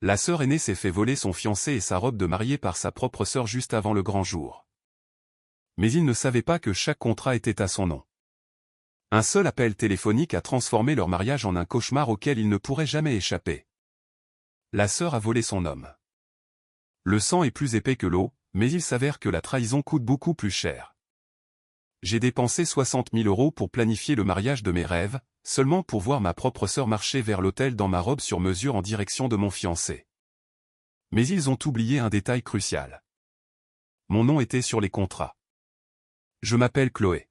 La sœur aînée s'est fait voler son fiancé et sa robe de mariée par sa propre sœur juste avant le grand jour. Mais il ne savait pas que chaque contrat était à son nom. Un seul appel téléphonique a transformé leur mariage en un cauchemar auquel il ne pourrait jamais échapper. La sœur a volé son homme. Le sang est plus épais que l'eau, mais il s'avère que la trahison coûte beaucoup plus cher. J'ai dépensé 60 000 € pour planifier le mariage de mes rêves, seulement pour voir ma propre sœur marcher vers l'autel dans ma robe sur mesure en direction de mon fiancé. Mais ils ont oublié un détail crucial. Mon nom était sur les contrats. Je m'appelle Chloé.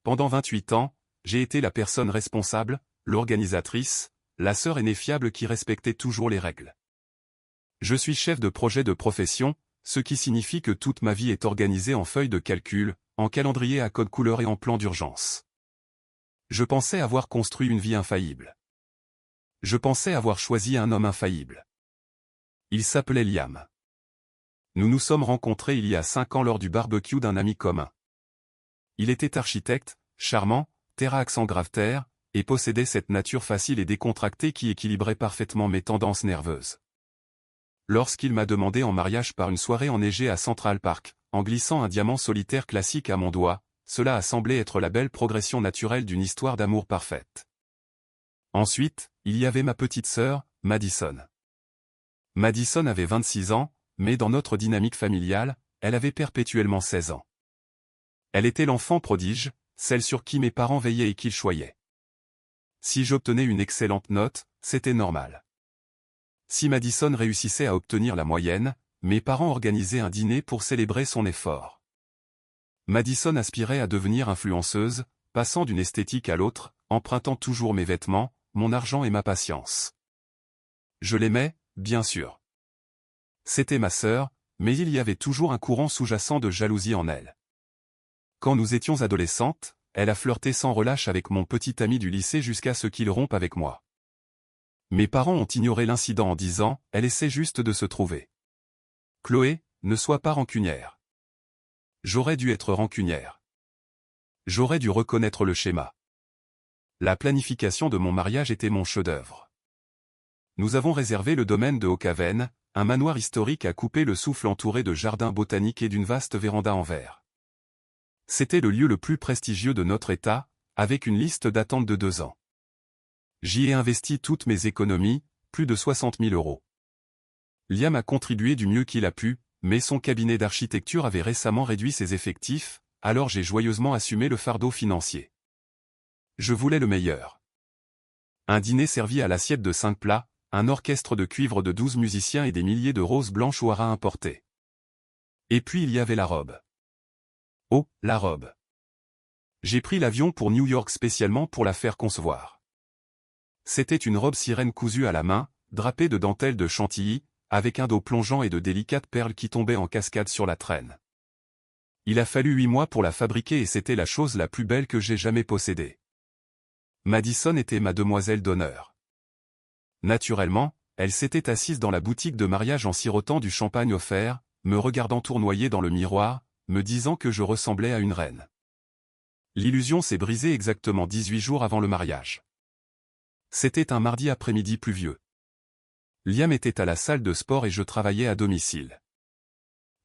Pendant 28 ans, j'ai été la personne responsable, l'organisatrice, la sœur aînée fiable qui respectait toujours les règles. Je suis chef de projet de profession, ce qui signifie que toute ma vie est organisée en feuilles de calcul, en calendrier à code couleur et en plan d'urgence. Je pensais avoir construit une vie infaillible. Je pensais avoir choisi un homme infaillible. Il s'appelait Liam. Nous nous sommes rencontrés il y a 5 ans lors du barbecue d'un ami commun. Il était architecte, charmant, terre à accent grave terre, et possédait cette nature facile et décontractée qui équilibrait parfaitement mes tendances nerveuses. Lorsqu'il m'a demandé en mariage par une soirée enneigée à Central Park, en glissant un diamant solitaire classique à mon doigt, cela a semblé être la belle progression naturelle d'une histoire d'amour parfaite. Ensuite, il y avait ma petite sœur, Madison. Madison avait 26 ans, mais dans notre dynamique familiale, elle avait perpétuellement 16 ans. Elle était l'enfant prodige, celle sur qui mes parents veillaient et qu'ils choyaient. Si j'obtenais une excellente note, c'était normal. Si Madison réussissait à obtenir la moyenne, mes parents organisaient un dîner pour célébrer son effort. Madison aspirait à devenir influenceuse, passant d'une esthétique à l'autre, empruntant toujours mes vêtements, mon argent et ma patience. Je l'aimais, bien sûr. C'était ma sœur, mais il y avait toujours un courant sous-jacent de jalousie en elle. Quand nous étions adolescentes, elle a flirté sans relâche avec mon petit ami du lycée jusqu'à ce qu'il rompe avec moi. Mes parents ont ignoré l'incident en disant « Elle essaie juste de se trouver ». Chloé, ne sois pas rancunière. J'aurais dû être rancunière. J'aurais dû reconnaître le schéma. La planification de mon mariage était mon chef-d'œuvre. Nous avons réservé le domaine de Oakhaven, un manoir historique à couper le souffle entouré de jardins botaniques et d'une vaste véranda en verre. C'était le lieu le plus prestigieux de notre État, avec une liste d'attente de 2 ans. J'y ai investi toutes mes économies, plus de 60 000 €. Liam a contribué du mieux qu'il a pu, mais son cabinet d'architecture avait récemment réduit ses effectifs, alors j'ai joyeusement assumé le fardeau financier. Je voulais le meilleur. Un dîner servi à l'assiette de 5 plats, un orchestre de cuivre de 12 musiciens et des milliers de roses blanches au haras importées. Et puis il y avait la robe. Oh, la robe. J'ai pris l'avion pour New York spécialement pour la faire concevoir. C'était une robe sirène cousue à la main, drapée de dentelles de chantilly, avec un dos plongeant et de délicates perles qui tombaient en cascade sur la traîne. Il a fallu 8 mois pour la fabriquer et c'était la chose la plus belle que j'ai jamais possédée. Madison était ma demoiselle d'honneur. Naturellement, elle s'était assise dans la boutique de mariage en sirotant du champagne offert, me regardant tournoyer dans le miroir, me disant que je ressemblais à une reine. L'illusion s'est brisée exactement 18 jours avant le mariage. C'était un mardi après-midi pluvieux. Liam était à la salle de sport et je travaillais à domicile.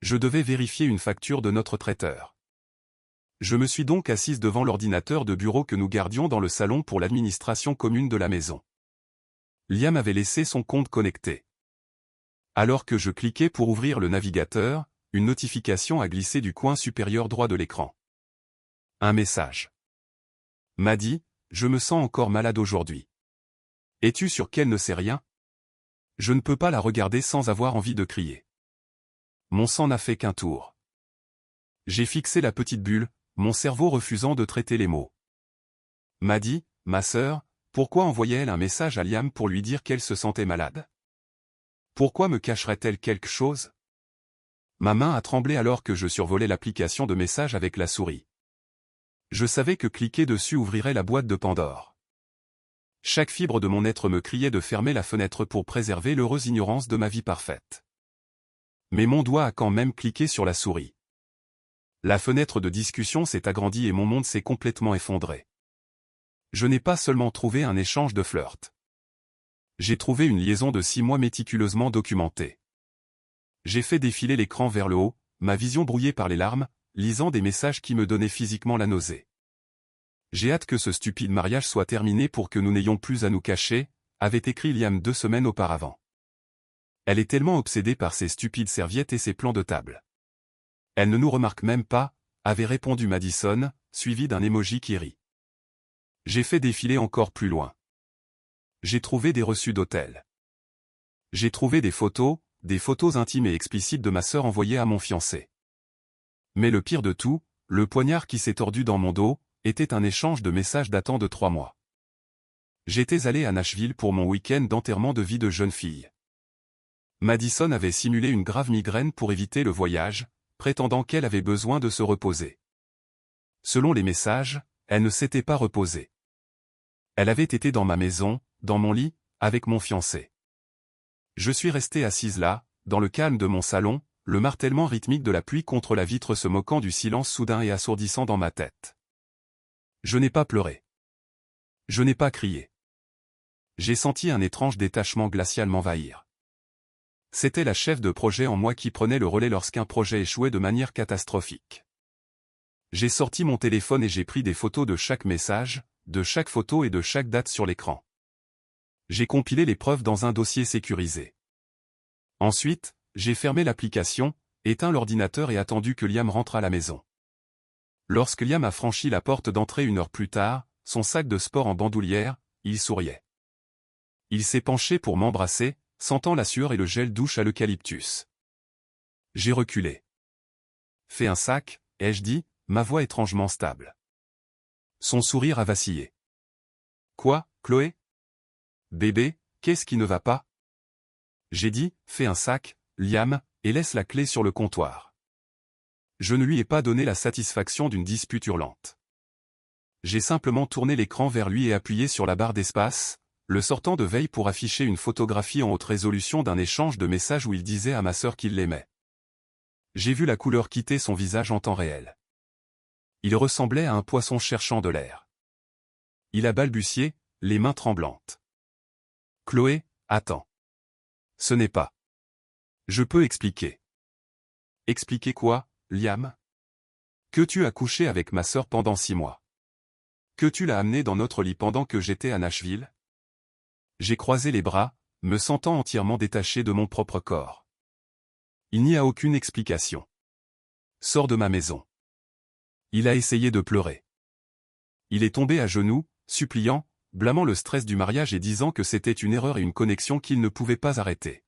Je devais vérifier une facture de notre traiteur. Je me suis donc assise devant l'ordinateur de bureau que nous gardions dans le salon pour l'administration commune de la maison. Liam avait laissé son compte connecté. Alors que je cliquais pour ouvrir le navigateur, une notification a glissé du coin supérieur droit de l'écran. Un message. Maddy, je me sens encore malade aujourd'hui. Es-tu sûr qu'elle ne sait rien? Je ne peux pas la regarder sans avoir envie de crier. Mon sang n'a fait qu'un tour. J'ai fixé la petite bulle, mon cerveau refusant de traiter les mots. Maddy, ma sœur, pourquoi envoyait-elle un message à Liam pour lui dire qu'elle se sentait malade? Pourquoi me cacherait-elle quelque chose? Ma main a tremblé alors que je survolais l'application de messages avec la souris. Je savais que cliquer dessus ouvrirait la boîte de Pandore. Chaque fibre de mon être me criait de fermer la fenêtre pour préserver l'heureuse ignorance de ma vie parfaite. Mais mon doigt a quand même cliqué sur la souris. La fenêtre de discussion s'est agrandie et mon monde s'est complètement effondré. Je n'ai pas seulement trouvé un échange de flirt. J'ai trouvé une liaison de 6 mois méticuleusement documentée. J'ai fait défiler l'écran vers le haut, ma vision brouillée par les larmes, lisant des messages qui me donnaient physiquement la nausée. J'ai hâte que ce stupide mariage soit terminé pour que nous n'ayons plus à nous cacher, avait écrit Liam 2 semaines auparavant. Elle est tellement obsédée par ses stupides serviettes et ses plans de table. Elle ne nous remarque même pas, avait répondu Madison, suivi d'un emoji qui rit. J'ai fait défiler encore plus loin. J'ai trouvé des reçus d'hôtel. J'ai trouvé des photos intimes et explicites de ma sœur envoyées à mon fiancé. Mais le pire de tout, le poignard qui s'est tordu dans mon dos, était un échange de messages datant de 3 mois. J'étais allé à Nashville pour mon week-end d'enterrement de vie de jeune fille. Madison avait simulé une grave migraine pour éviter le voyage, prétendant qu'elle avait besoin de se reposer. Selon les messages, elle ne s'était pas reposée. Elle avait été dans ma maison, dans mon lit, avec mon fiancé. Je suis resté assise là, dans le calme de mon salon, le martèlement rythmique de la pluie contre la vitre se moquant du silence soudain et assourdissant dans ma tête. Je n'ai pas pleuré. Je n'ai pas crié. J'ai senti un étrange détachement glacial m'envahir. C'était la chef de projet en moi qui prenait le relais lorsqu'un projet échouait de manière catastrophique. J'ai sorti mon téléphone et j'ai pris des photos de chaque message, de chaque photo et de chaque date sur l'écran. J'ai compilé les preuves dans un dossier sécurisé. Ensuite, j'ai fermé l'application, éteint l'ordinateur et attendu que Liam rentre à la maison. Lorsque Liam a franchi la porte d'entrée 1 heure plus tard, son sac de sport en bandoulière, il souriait. Il s'est penché pour m'embrasser, sentant la sueur et le gel douche à l'eucalyptus. J'ai reculé. Fais un sac, ai-je dit, ma voix étrangement stable. Son sourire a vacillé. Quoi, Chloé? Bébé, qu'est-ce qui ne va pas? J'ai dit, fais un sac, Liam, et laisse la clé sur le comptoir. Je ne lui ai pas donné la satisfaction d'une dispute hurlante. J'ai simplement tourné l'écran vers lui et appuyé sur la barre d'espace, le sortant de veille pour afficher une photographie en haute résolution d'un échange de messages où il disait à ma sœur qu'il l'aimait. J'ai vu la couleur quitter son visage en temps réel. Il ressemblait à un poisson cherchant de l'air. Il a balbutié, les mains tremblantes. Chloé, attends. Ce n'est pas. Je peux expliquer. Expliquer quoi, Liam? Que tu as couché avec ma sœur pendant 6 mois. Que tu l'as amenée dans notre lit pendant que j'étais à Nashville? J'ai croisé les bras, me sentant entièrement détaché de mon propre corps. Il n'y a aucune explication. Sors de ma maison. Il a essayé de pleurer. Il est tombé à genoux, suppliant, blâmant le stress du mariage et disant que c'était une erreur et une connexion qu'il ne pouvait pas arrêter.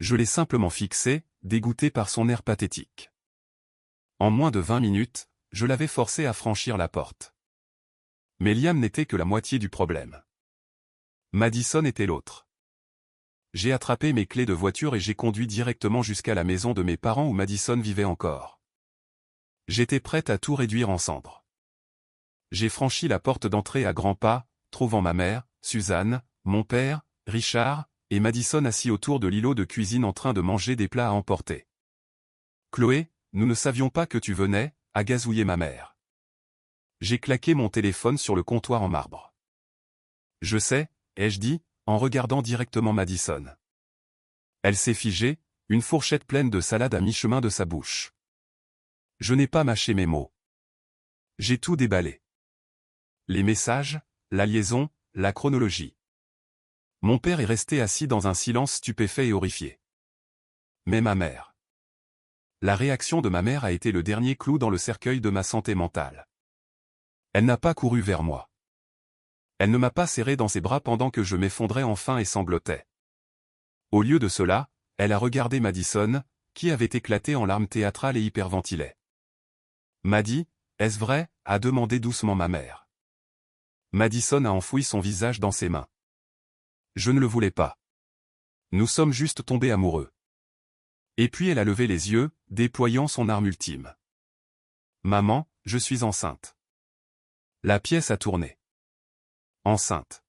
Je l'ai simplement fixé, dégoûté par son air pathétique. En moins de 20 minutes, je l'avais forcé à franchir la porte. Mais Liam n'était que la moitié du problème. Madison était l'autre. J'ai attrapé mes clés de voiture et j'ai conduit directement jusqu'à la maison de mes parents où Madison vivait encore. J'étais prête à tout réduire en cendres. J'ai franchi la porte d'entrée à grands pas, trouvant ma mère, Suzanne, mon père, Richard, et Madison assis autour de l'îlot de cuisine en train de manger des plats à emporter. Chloé, nous ne savions pas que tu venais, a gazouillé ma mère. J'ai claqué mon téléphone sur le comptoir en marbre. Je sais, ai-je dit, en regardant directement Madison. Elle s'est figée, une fourchette pleine de salade à mi-chemin de sa bouche. Je n'ai pas mâché mes mots. J'ai tout déballé. Les messages, la liaison, la chronologie. Mon père est resté assis dans un silence stupéfait et horrifié. Mais ma mère. La réaction de ma mère a été le dernier clou dans le cercueil de ma santé mentale. Elle n'a pas couru vers moi. Elle ne m'a pas serré dans ses bras pendant que je m'effondrais enfin et sanglotais. Au lieu de cela, elle a regardé Madison, qui avait éclaté en larmes théâtrales et hyperventilait. Maddy, est-ce vrai? A demandé doucement ma mère. Madison a enfoui son visage dans ses mains. Je ne le voulais pas. Nous sommes juste tombés amoureux. Et puis elle a levé les yeux, déployant son arme ultime. Maman, je suis enceinte. La pièce a tourné. Enceinte.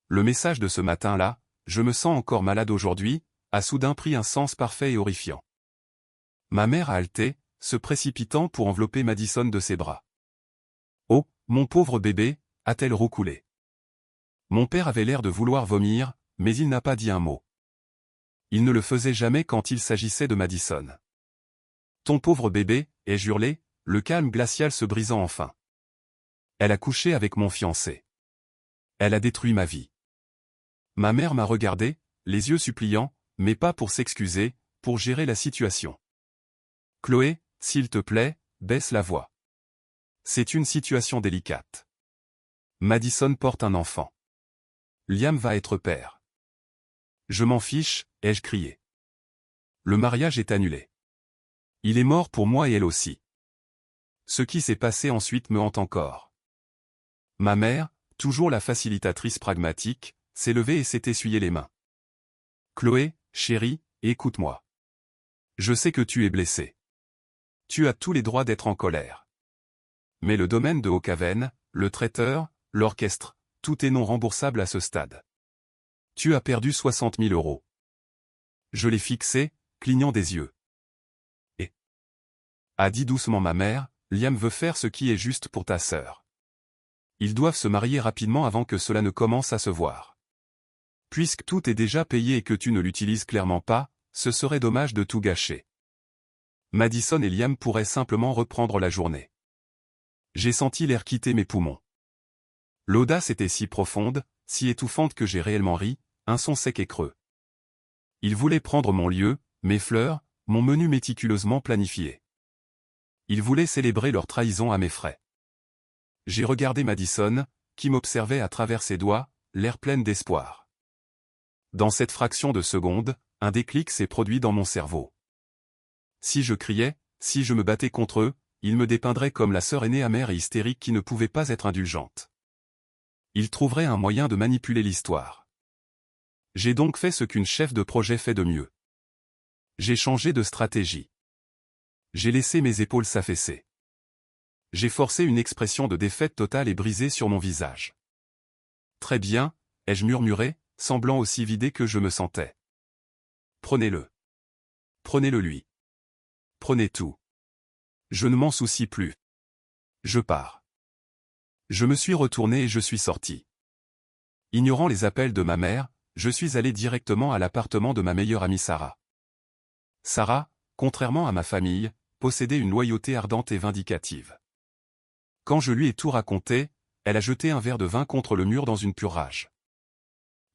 Le message de ce matin-là, je me sens encore malade aujourd'hui, a soudain pris un sens parfait et horrifiant. Ma mère a haleté, se précipitant pour envelopper Madison de ses bras. Oh, mon pauvre bébé, a-t-elle roucoulé. Mon père avait l'air de vouloir vomir, mais il n'a pas dit un mot. Il ne le faisait jamais quand il s'agissait de Madison. Ton pauvre bébé, ai-je hurlé, le calme glacial se brisant enfin. Elle a couché avec mon fiancé. Elle a détruit ma vie. Ma mère m'a regardé, les yeux suppliants, mais pas pour s'excuser, pour gérer la situation. Chloé, s'il te plaît, baisse la voix. C'est une situation délicate. Madison porte un enfant. Liam va être père. Je m'en fiche, ai-je crié. Le mariage est annulé. Il est mort pour moi et elle aussi. Ce qui s'est passé ensuite me hante encore. Ma mère, toujours la facilitatrice pragmatique, s'est levée et s'est essuyée les mains. Chloé, chérie, écoute-moi. Je sais que tu es blessée. Tu as tous les droits d'être en colère. Mais le domaine de Oakhaven, le traiteur, l'orchestre, tout est non remboursable à ce stade. Tu as perdu 60 000 €. Je l'ai fixé, clignant des yeux. Et a dit doucement ma mère, Liam veut faire ce qui est juste pour ta sœur. Ils doivent se marier rapidement avant que cela ne commence à se voir. Puisque tout est déjà payé et que tu ne l'utilises clairement pas, ce serait dommage de tout gâcher. Madison et Liam pourraient simplement reprendre la journée. J'ai senti l'air quitter mes poumons. L'audace était si profonde, si étouffante que j'ai réellement ri, un son sec et creux. Ils voulaient prendre mon lieu, mes fleurs, mon menu méticuleusement planifié. Ils voulaient célébrer leur trahison à mes frais. J'ai regardé Madison, qui m'observait à travers ses doigts, l'air pleine d'espoir. Dans cette fraction de seconde, un déclic s'est produit dans mon cerveau. Si je criais, si je me battais contre eux, ils me dépeindraient comme la sœur aînée amère et hystérique qui ne pouvait pas être indulgente. Ils trouveraient un moyen de manipuler l'histoire. J'ai donc fait ce qu'une chef de projet fait de mieux. J'ai changé de stratégie. J'ai laissé mes épaules s'affaisser. J'ai forcé une expression de défaite totale et brisée sur mon visage. Très bien, ai-je murmuré, semblant aussi vidé que je me sentais. Prenez-le. Prenez-le lui. Prenez tout. Je ne m'en soucie plus. Je pars. Je me suis retourné et je suis sorti. Ignorant les appels de ma mère, je suis allé directement à l'appartement de ma meilleure amie Sarah. Sarah, contrairement à ma famille, possédait une loyauté ardente et vindicative. Quand je lui ai tout raconté, elle a jeté un verre de vin contre le mur dans une pure rage.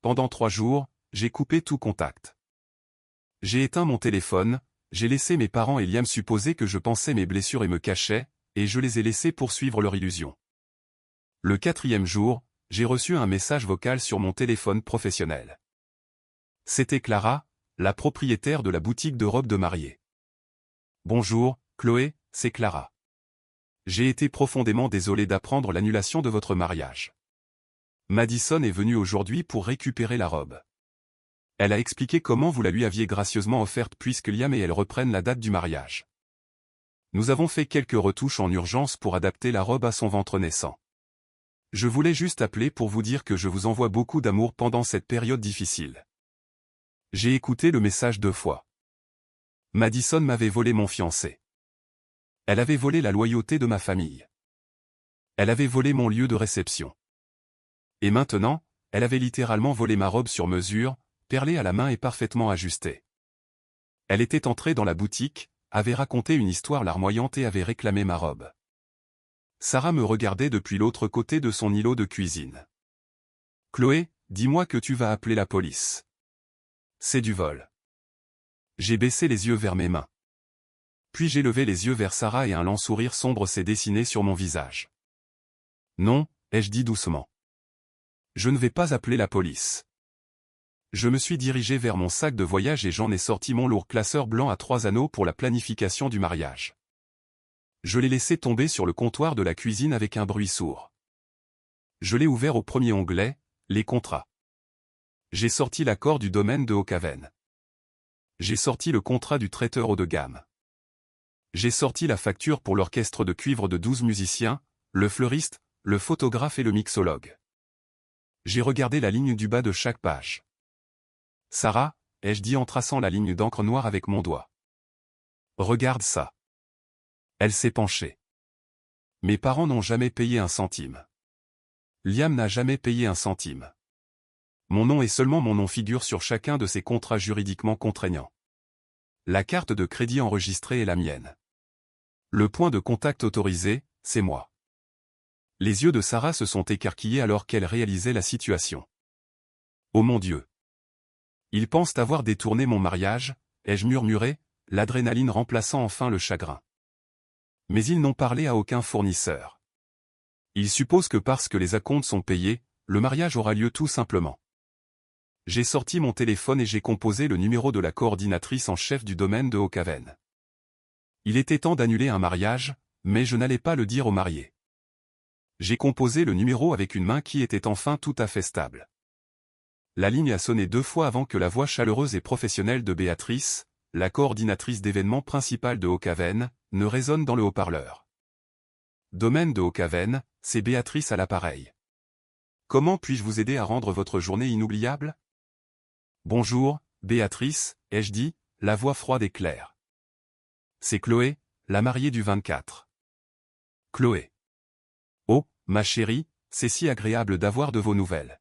Pendant 3 jours, j'ai coupé tout contact. J'ai éteint mon téléphone, j'ai laissé mes parents et Liam supposer que je pensais mes blessures et me cachais, et je les ai laissés poursuivre leur illusion. Le 4e jour, j'ai reçu un message vocal sur mon téléphone professionnel. C'était Clara, la propriétaire de la boutique de robes de mariée. Bonjour, Chloé, c'est Clara. J'ai été profondément désolé d'apprendre l'annulation de votre mariage. Madison est venue aujourd'hui pour récupérer la robe. Elle a expliqué comment vous la lui aviez gracieusement offerte puisque Liam et elle reprennent la date du mariage. Nous avons fait quelques retouches en urgence pour adapter la robe à son ventre naissant. Je voulais juste appeler pour vous dire que je vous envoie beaucoup d'amour pendant cette période difficile. J'ai écouté le message 2 fois. Madison m'avait volé mon fiancé. Elle avait volé la loyauté de ma famille. Elle avait volé mon lieu de réception. Et maintenant, elle avait littéralement volé ma robe sur mesure, perlée à la main et parfaitement ajustée. Elle était entrée dans la boutique, avait raconté une histoire larmoyante et avait réclamé ma robe. Sarah me regardait depuis l'autre côté de son îlot de cuisine. Chloé, dis-moi que tu vas appeler la police. C'est du vol. J'ai baissé les yeux vers mes mains. Puis j'ai levé les yeux vers Sarah et un lent sourire sombre s'est dessiné sur mon visage. Non, ai-je dit doucement. Je ne vais pas appeler la police. Je me suis dirigé vers mon sac de voyage et j'en ai sorti mon lourd classeur blanc à 3 anneaux pour la planification du mariage. Je l'ai laissé tomber sur le comptoir de la cuisine avec un bruit sourd. Je l'ai ouvert au premier onglet, les contrats. J'ai sorti l'accord du domaine de Oakhaven. J'ai sorti le contrat du traiteur haut de gamme. J'ai sorti la facture pour l'orchestre de cuivre de 12 musiciens, le fleuriste, le photographe et le mixologue. J'ai regardé la ligne du bas de chaque page. Sarah, ai-je dit en traçant la ligne d'encre noire avec mon doigt. Regarde ça. Elle s'est penchée. Mes parents n'ont jamais payé un centime. Liam n'a jamais payé un centime. Mon nom et seulement mon nom figure sur chacun de ces contrats juridiquement contraignants. La carte de crédit enregistrée est la mienne. Le point de contact autorisé, c'est moi. Les yeux de Sarah se sont écarquillés alors qu'elle réalisait la situation. Oh mon Dieu! Ils pensent avoir détourné mon mariage, ai-je murmuré, l'adrénaline remplaçant enfin le chagrin. Mais ils n'ont parlé à aucun fournisseur. Ils supposent que parce que les acomptes sont payés, le mariage aura lieu tout simplement. J'ai sorti mon téléphone et j'ai composé le numéro de la coordinatrice en chef du domaine de Haucaven. Il était temps d'annuler un mariage, mais je n'allais pas le dire aux mariés. J'ai composé le numéro avec une main qui était enfin tout à fait stable. La ligne a sonné 2 fois avant que la voix chaleureuse et professionnelle de Béatrice, la coordinatrice d'événements principale de Haucaven, ne résonne dans le haut-parleur. Domaine de Haucaven, c'est Béatrice à l'appareil. Comment puis-je vous aider à rendre votre journée inoubliable? Bonjour, Béatrice, ai-je dit, la voix froide et claire. C'est Chloé, la mariée du 24. Chloé. Oh, ma chérie, c'est si agréable d'avoir de vos nouvelles.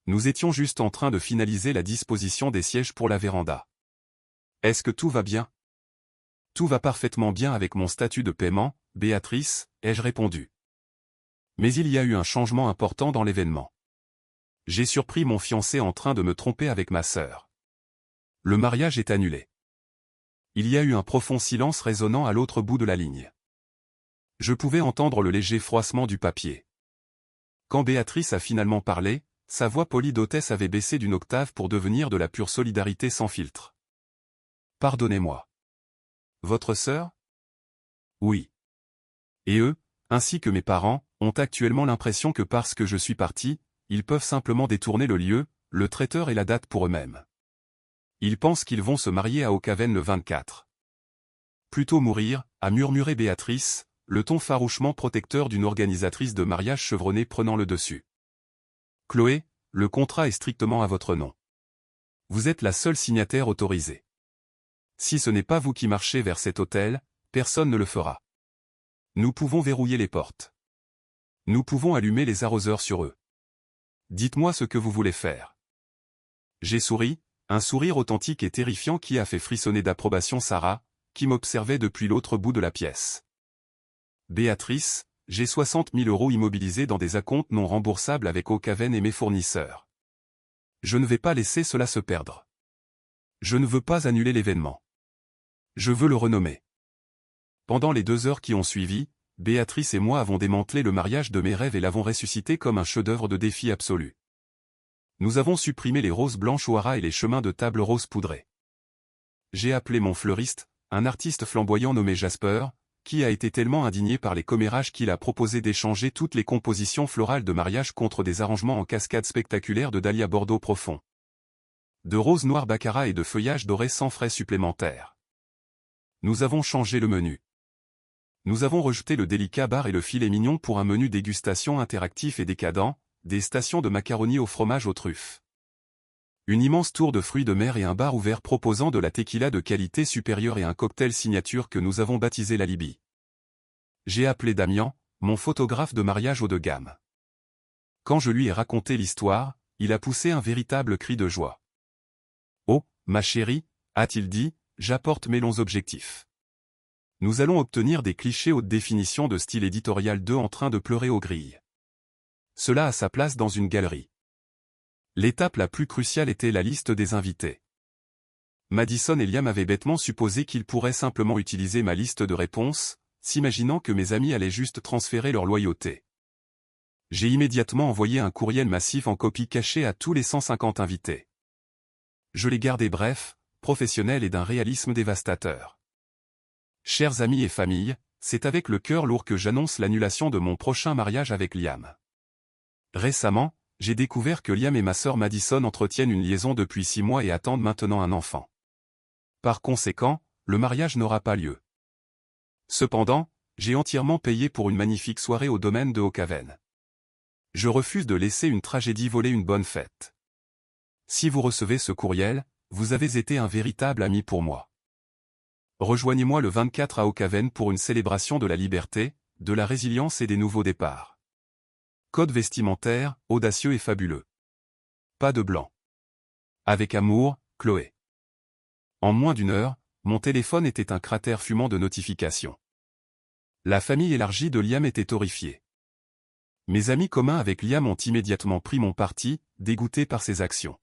Nous étions juste en train de finaliser la disposition des sièges pour la véranda. Est-ce que tout va bien? Tout va parfaitement bien avec mon statut de paiement, Béatrice, ai-je répondu. Mais il y a eu un changement important dans l'événement. J'ai surpris mon fiancé en train de me tromper avec ma sœur. Le mariage est annulé. Il y a eu un profond silence résonnant à l'autre bout de la ligne. Je pouvais entendre le léger froissement du papier. Quand Béatrice a finalement parlé, sa voix polie d'hôtesse avait baissé d'une octave pour devenir de la pure solidarité sans filtre. Pardonnez-moi. Votre sœur? Oui. Et eux, ainsi que mes parents, ont actuellement l'impression que parce que je suis parti, ils peuvent simplement détourner le lieu, le traiteur et la date pour eux-mêmes. Ils pensent qu'ils vont se marier à Haucaven le 24. Plutôt mourir, a murmuré Béatrice, le ton farouchement protecteur d'une organisatrice de mariage chevronnée prenant le dessus. Chloé, le contrat est strictement à votre nom. Vous êtes la seule signataire autorisée. Si ce n'est pas vous qui marchez vers cet hôtel, personne ne le fera. Nous pouvons verrouiller les portes. Nous pouvons allumer les arroseurs sur eux. Dites-moi ce que vous voulez faire. J'ai souri, un sourire authentique et terrifiant qui a fait frissonner d'approbation Sarah, qui m'observait depuis l'autre bout de la pièce. Béatrice, j'ai 60 000 € immobilisés dans des acomptes non remboursables avec Haucaven et mes fournisseurs. Je ne vais pas laisser cela se perdre. Je ne veux pas annuler l'événement. Je veux le renommer. Pendant les 2 heures qui ont suivi, Béatrice et moi avons démantelé le mariage de mes rêves et l'avons ressuscité comme un chef-d'œuvre de défi absolu. Nous avons supprimé les roses blanches au haras et les chemins de table roses poudrés. J'ai appelé mon fleuriste, un artiste flamboyant nommé Jasper, qui a été tellement indigné par les commérages qu'il a proposé d'échanger toutes les compositions florales de mariage contre des arrangements en cascade spectaculaires de dahlia bordeaux profond, de roses noires baccarat et de feuillage doré sans frais supplémentaires. Nous avons changé le menu. Nous avons rejeté le délicat bar et le filet mignon pour un menu dégustation interactif et décadent, des stations de macaroni au fromage aux truffes. Une immense tour de fruits de mer et un bar ouvert proposant de la tequila de qualité supérieure et un cocktail signature que nous avons baptisé la Libye. J'ai appelé Damian, mon photographe de mariage haut de gamme. Quand je lui ai raconté l'histoire, il a poussé un véritable cri de joie. « Oh, ma chérie, a-t-il dit, j'apporte mes longs objectifs. Nous allons obtenir des clichés haute définition de style éditorial 2 en train de pleurer aux grilles. Cela a sa place dans une galerie. » L'étape la plus cruciale était la liste des invités. Madison et Liam avaient bêtement supposé qu'ils pourraient simplement utiliser ma liste de réponses, s'imaginant que mes amis allaient juste transférer leur loyauté. J'ai immédiatement envoyé un courriel massif en copie cachée à tous les 150 invités. Je l'ai gardé bref, professionnel et d'un réalisme dévastateur. Chers amis et familles, c'est avec le cœur lourd que j'annonce l'annulation de mon prochain mariage avec Liam. Récemment, j'ai découvert que Liam et ma sœur Madison entretiennent une liaison depuis 6 mois et attendent maintenant un enfant. Par conséquent, le mariage n'aura pas lieu. Cependant, j'ai entièrement payé pour une magnifique soirée au domaine de Haucaven. Je refuse de laisser une tragédie voler une bonne fête. Si vous recevez ce courriel, vous avez été un véritable ami pour moi. Rejoignez-moi le 24 à Haucaven pour une célébration de la liberté, de la résilience et des nouveaux départs. Code vestimentaire, audacieux et fabuleux. pas de blanc. Avec amour, Chloé. En moins d'une heure, mon téléphone était un cratère fumant de notifications. La famille élargie de Liam était horrifiée. Mes amis communs avec Liam ont immédiatement pris mon parti, dégoûtés par ses actions.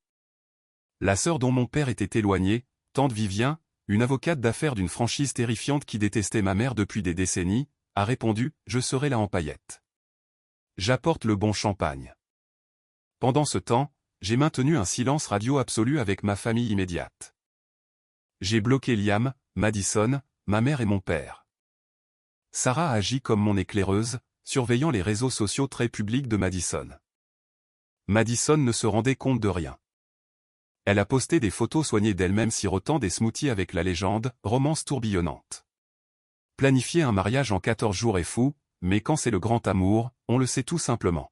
La sœur dont mon père était éloigné, tante Vivien, une avocate d'affaires d'une franchise terrifiante qui détestait ma mère depuis des décennies, a répondu « Je serai là en paillettes. J'apporte le bon champagne. » Pendant ce temps, j'ai maintenu un silence radio absolu avec ma famille immédiate. J'ai bloqué Liam, Madison, ma mère et mon père. Sarah a agi comme mon éclaireuse, surveillant les réseaux sociaux très publics de Madison. Madison ne se rendait compte de rien. Elle a posté des photos soignées d'elle-même sirotant des smoothies avec la légende « Romance tourbillonnante ». Planifier un mariage en 14 jours est fou, mais quand c'est le grand amour, on le sait tout simplement.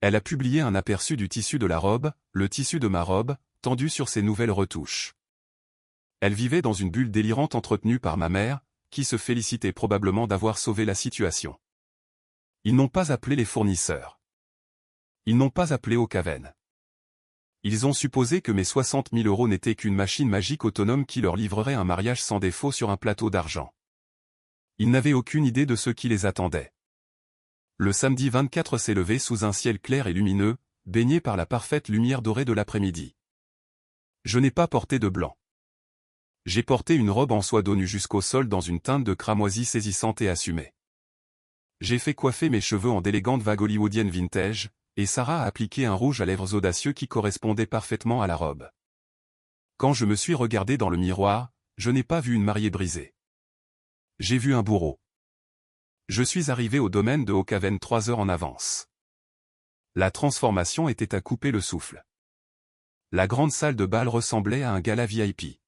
Elle a publié un aperçu du tissu de la robe, le tissu de ma robe, tendu sur ses nouvelles retouches. Elle vivait dans une bulle délirante entretenue par ma mère, qui se félicitait probablement d'avoir sauvé la situation. Ils n'ont pas appelé les fournisseurs. Ils n'ont pas appelé Ocaven. Ils ont supposé que mes 60 000 € n'étaient qu'une machine magique autonome qui leur livrerait un mariage sans défaut sur un plateau d'argent. Ils n'avaient aucune idée de ce qui les attendait. Le samedi 24 s'est levé sous un ciel clair et lumineux, baigné par la parfaite lumière dorée de l'après-midi. Je n'ai pas porté de blanc. J'ai porté une robe en soie d'eau nue jusqu'au sol dans une teinte de cramoisie saisissante et assumée. J'ai fait coiffer mes cheveux en d'élégante vague hollywoodienne vintage, et Sarah a appliqué un rouge à lèvres audacieux qui correspondait parfaitement à la robe. Quand je me suis regardé dans le miroir, je n'ai pas vu une mariée brisée. J'ai vu un bourreau. Je suis arrivé au domaine de Ocaven 3 heures en avance. La transformation était à couper le souffle. La grande salle de bal ressemblait à un gala VIP.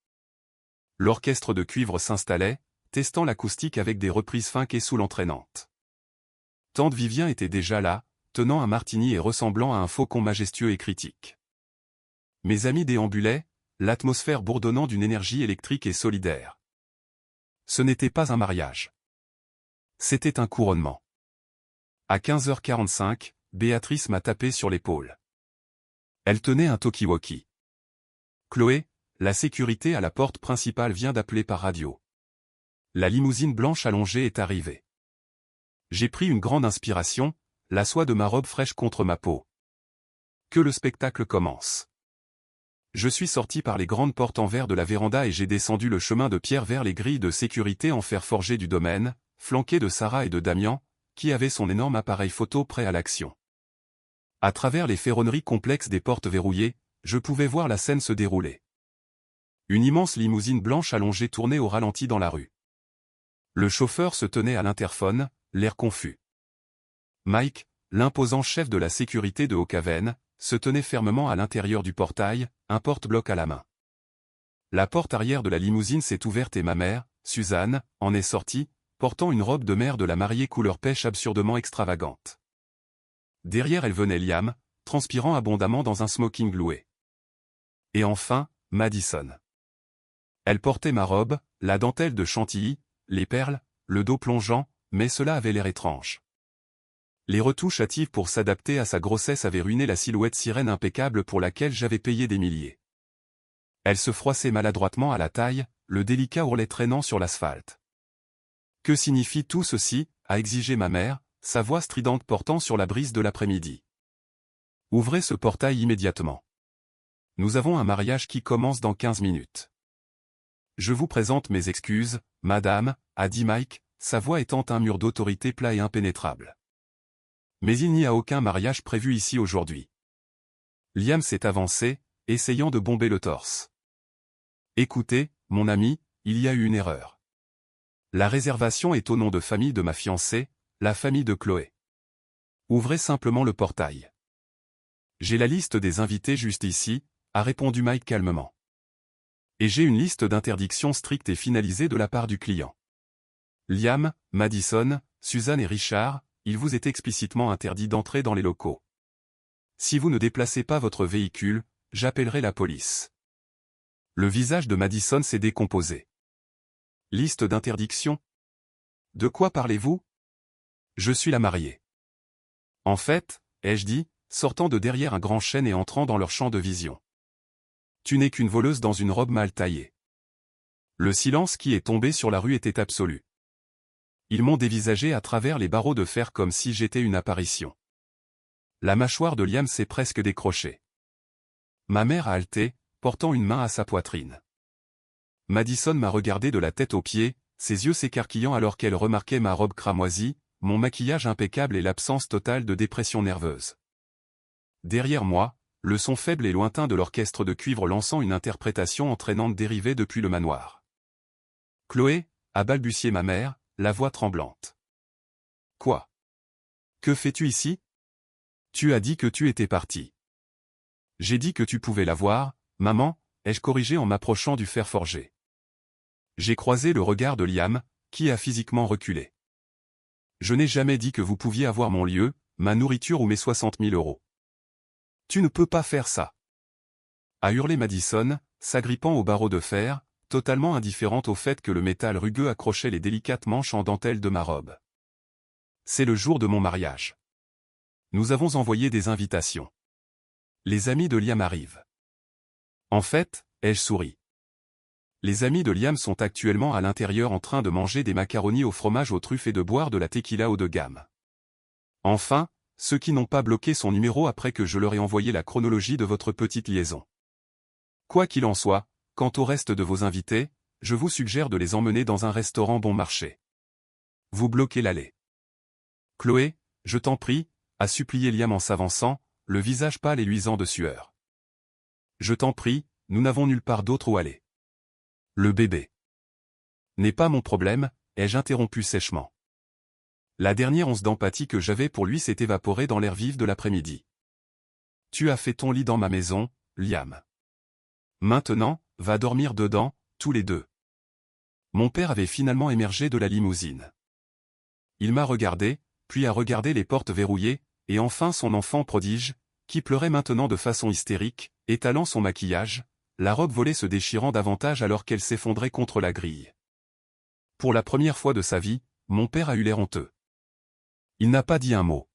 L'orchestre de cuivre s'installait, testant l'acoustique avec des reprises funk et soul-entraînantes. Tante Vivien était déjà là, tenant un martini et ressemblant à un faucon majestueux et critique. Mes amis déambulaient, l'atmosphère bourdonnant d'une énergie électrique et solidaire. Ce n'était pas un mariage. C'était un couronnement. À 15h45, Béatrice m'a tapé sur l'épaule. Elle tenait un talkie-walkie. Chloé, la sécurité à la porte principale vient d'appeler par radio. La limousine blanche allongée est arrivée. J'ai pris une grande inspiration, la soie de ma robe fraîche contre ma peau. Que le spectacle commence. Je suis sorti par les grandes portes en verre de la véranda et j'ai descendu le chemin de pierre vers les grilles de sécurité en fer forgé du domaine, flanqué de Sarah et de Damien, qui avait son énorme appareil photo prêt à l'action. À travers les ferronneries complexes des portes verrouillées, je pouvais voir la scène se dérouler. Une immense limousine blanche allongée tournait au ralenti dans la rue. Le chauffeur se tenait à l'interphone, l'air confus. Mike, l'imposant chef de la sécurité de Ocaven, se tenait fermement à l'intérieur du portail, un porte-bloc à la main. La porte arrière de la limousine s'est ouverte et ma mère, Suzanne, en est sortie, portant une robe de mère de la mariée couleur pêche absurdement extravagante. Derrière elle venait Liam, transpirant abondamment dans un smoking loué. Et enfin, Madison. Elle portait ma robe, la dentelle de chantilly, les perles, le dos plongeant, mais cela avait l'air étrange. Les retouches hâtives pour s'adapter à sa grossesse avaient ruiné la silhouette sirène impeccable pour laquelle j'avais payé des milliers. Elle se froissait maladroitement à la taille, le délicat ourlet traînant sur l'asphalte. Que signifie tout ceci, a exigé ma mère, sa voix stridente portant sur la brise de l'après-midi. Ouvrez ce portail immédiatement. Nous avons un mariage qui commence dans 15 minutes. Je vous présente mes excuses, madame, a dit Mike, sa voix étant un mur d'autorité plat et impénétrable. Mais il n'y a aucun mariage prévu ici aujourd'hui. Liam s'est avancé, essayant de bomber le torse. Écoutez, mon ami, il y a eu une erreur. La réservation est au nom de famille de ma fiancée, la famille de Chloé. Ouvrez simplement le portail. J'ai la liste des invités juste ici, a répondu Mike calmement. Et j'ai une liste d'interdictions strictes et finalisées de la part du client. Liam, Madison, Suzanne et Richard, il vous est explicitement interdit d'entrer dans les locaux. Si vous ne déplacez pas votre véhicule, j'appellerai la police. Le visage de Madison s'est décomposé. Liste d'interdictions? De quoi parlez-vous? Je suis la mariée. En fait, ai-je dit, sortant de derrière un grand chêne et entrant dans leur champ de vision. Tu n'es qu'une voleuse dans une robe mal taillée. Le silence qui est tombé sur la rue était absolu. Ils m'ont dévisagé à travers les barreaux de fer comme si j'étais une apparition. La mâchoire de Liam s'est presque décrochée. Ma mère a halté, portant une main à sa poitrine. Madison m'a regardé de la tête aux pieds, ses yeux s'écarquillant alors qu'elle remarquait ma robe cramoisie, mon maquillage impeccable et l'absence totale de dépression nerveuse. Derrière moi, le son faible et lointain de l'orchestre de cuivre lançant une interprétation entraînante dérivait depuis le manoir. « Chloé » a balbutié ma mère, la voix tremblante. « Quoi? Que fais-tu ici? Tu as dit que tu étais partie. »« J'ai dit que tu pouvais la voir, maman » ai-je corrigé en m'approchant du fer forgé. J'ai croisé le regard de Liam, qui a physiquement reculé. « Je n'ai jamais dit que vous pouviez avoir mon lieu, ma nourriture ou mes 60 000 euros. Tu ne peux pas faire ça. » a hurlé Madison, s'agrippant au barreau de fer, totalement indifférente au fait que le métal rugueux accrochait les délicates manches en dentelle de ma robe. C'est le jour de mon mariage. Nous avons envoyé des invitations. Les amis de Liam arrivent. En fait, ai-je souri. Les amis de Liam sont actuellement à l'intérieur en train de manger des macaronis au fromage aux truffes et de boire de la tequila haut de gamme. Enfin, ceux qui n'ont pas bloqué son numéro après que je leur ai envoyé la chronologie de votre petite liaison. Quoi qu'il en soit, quant au reste de vos invités, je vous suggère de les emmener dans un restaurant bon marché. Vous bloquez l'allée. Chloé, je t'en prie, a supplié Liam en s'avançant, le visage pâle et luisant de sueur. Je t'en prie, nous n'avons nulle part d'autre où aller. Le bébé n'est pas mon problème, ai-je interrompu sèchement. La dernière once d'empathie que j'avais pour lui s'est évaporée dans l'air vif de l'après-midi. Tu as fait ton lit dans ma maison, Liam. Maintenant, va dormir dedans, tous les deux. Mon père avait finalement émergé de la limousine. Il m'a regardé, puis a regardé les portes verrouillées, et enfin son enfant prodige, qui pleurait maintenant de façon hystérique, étalant son maquillage, la robe volée se déchirant davantage alors qu'elle s'effondrait contre la grille. Pour la première fois de sa vie, mon père a eu l'air honteux. Il n'a pas dit un mot.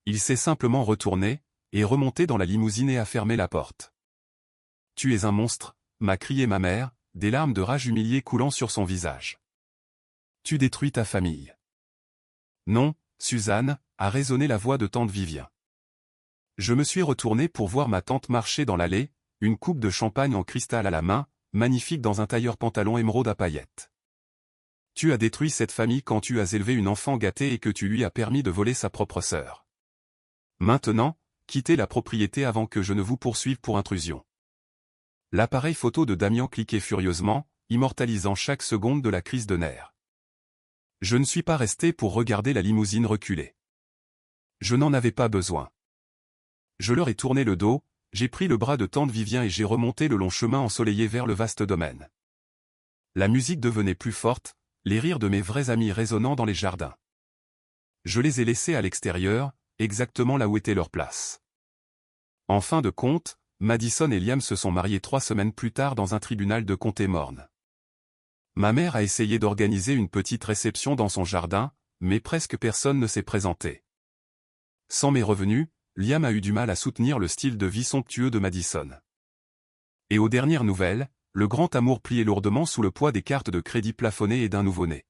Il s'est simplement retourné, et remonté dans la limousine et a fermé la porte. « Tu es un monstre », m'a crié ma mère, des larmes de rage humiliée coulant sur son visage. « Tu détruis ta famille. »« Non, Suzanne », a résonné la voix de tante Vivien. Je me suis retourné pour voir ma tante marcher dans l'allée, une coupe de champagne en cristal à la main, magnifique dans un tailleur pantalon émeraude à paillettes. Tu as détruit cette famille quand tu as élevé une enfant gâtée et que tu lui as permis de voler sa propre sœur. Maintenant, quittez la propriété avant que je ne vous poursuive pour intrusion. L'appareil photo de Damian cliquait furieusement, immortalisant chaque seconde de la crise de nerfs. Je ne suis pas resté pour regarder la limousine reculer. Je n'en avais pas besoin. Je leur ai tourné le dos, j'ai pris le bras de tante Vivien et j'ai remonté le long chemin ensoleillé vers le vaste domaine. La musique devenait plus forte, les rires de mes vrais amis résonnant dans les jardins. Je les ai laissés à l'extérieur, exactement là où était leur place. En fin de compte, Madison et Liam se sont mariés 3 semaines plus tard dans un tribunal de comté morne. Ma mère a essayé d'organiser une petite réception dans son jardin, mais presque personne ne s'est présenté. Sans mes revenus, Liam a eu du mal à soutenir le style de vie somptueux de Madison. Et aux dernières nouvelles, le grand amour pliait lourdement sous le poids des cartes de crédit plafonnées et d'un nouveau-né.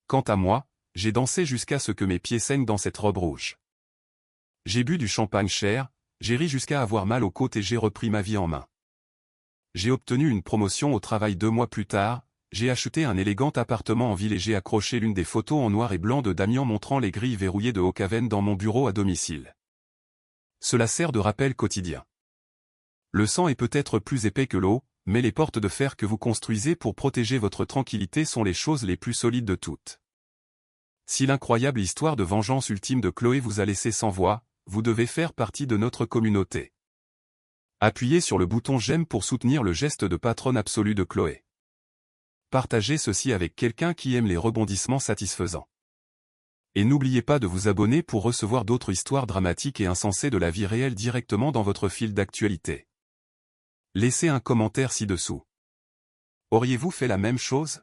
Quant à moi, j'ai dansé jusqu'à ce que mes pieds saignent dans cette robe rouge. J'ai bu du champagne cher, j'ai ri jusqu'à avoir mal aux côtes et j'ai repris ma vie en main. J'ai obtenu une promotion au travail 2 mois plus tard, j'ai acheté un élégant appartement en ville et j'ai accroché l'une des photos en noir et blanc de Damian montrant les grilles verrouillées de Hawkhaven dans mon bureau à domicile. Cela sert de rappel quotidien. Le sang est peut-être plus épais que l'eau, mais les portes de fer que vous construisez pour protéger votre tranquillité sont les choses les plus solides de toutes. Si l'incroyable histoire de vengeance ultime de Chloé vous a laissé sans voix, vous devez faire partie de notre communauté. Appuyez sur le bouton j'aime pour soutenir le geste de patronne absolue de Chloé. Partagez ceci avec quelqu'un qui aime les rebondissements satisfaisants. Et n'oubliez pas de vous abonner pour recevoir d'autres histoires dramatiques et insensées de la vie réelle directement dans votre fil d'actualité. Laissez un commentaire ci-dessous. Auriez-vous fait la même chose ?